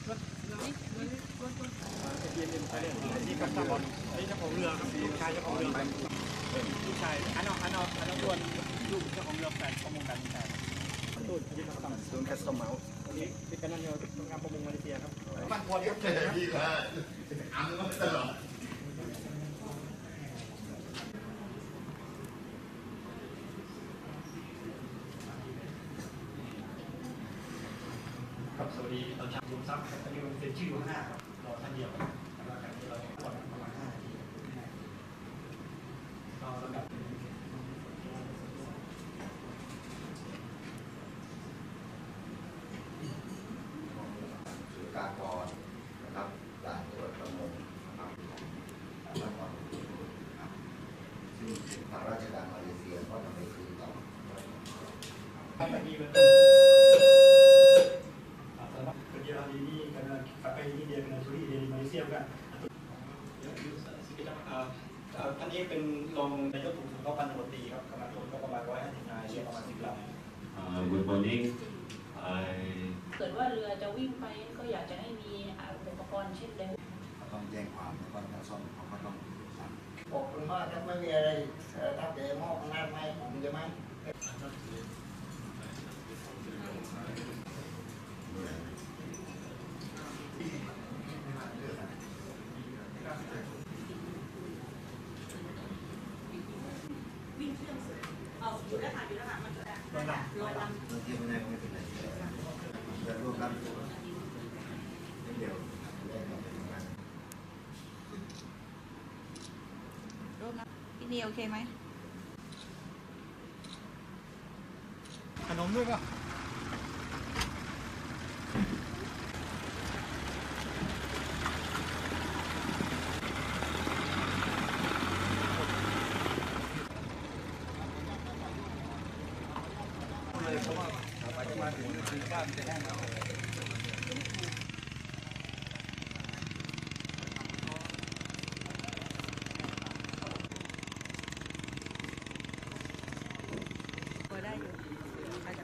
นี่กับเจ้าของนี่เจ้าของเรือครับลูกชายเจ้าของเรือลูกชายอันนั้นล้วนลูกเจ้าของเรือแฟนประมงกันแฟนตูนยึดคำตูนแคสโตเมาส์นี่ที่กันนั่นเรือทำงานประมงมาเลเซียครับบ้านพอดีครับที่ละอันก็ตลอดครับสวัสดีตอนเช้าดูซับตอนนี้มันเป็นชื่อข้างหน้าครับรอท่านเดียวแล้วกันที่เราก่อนประมาณ5 นาทีก็ระดับสุรกากรนะครับด่านตรวจประมงนะครับแล้วก็ซึ่งทางราชการมาเลเซียก็นำไปคืนต่อไปดีเลยkerja hari ini kerana pakai ini dia kena curi dari Malaysia kan. ท่านนี้เป็นรองนายกสูงสุดของพันตำรวจตรีครับกำลังพลก็ประมาณ150 นายเรือประมาณ10 ลำ Good morning เกิดว่าเรือจะวิ่งไปก็อยากจะให้มีอุปกรณ์เช่นเร็วต้องแจ้งความแล้วก็ทางซ่อมเขาก็ต้องสั่งขอบคุณมากครับไม่มีอะไรถ้าเดี๋ยวมอบอำนาจให้ผมจะไหมวิ่งเครื่องอยู่แล้วค่ะมันจะลอยลำ เมื่อกี้ไม่ได้ก็ไม่เป็นไรจะร่วมรับเดี๋ยวได้ทำเป็นงาน รูปนะพี่นีโอเคไหมขนมด้วยป่ะเลยเพราะว่าไปจะมาถึงคือบ้านจะแห้งแล้วได้อยู่อาจจะ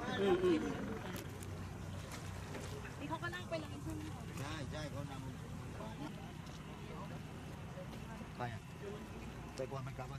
นี่เขาก็นั่งไปเลยใช่เขานำไปไปก่อนมันกลับมา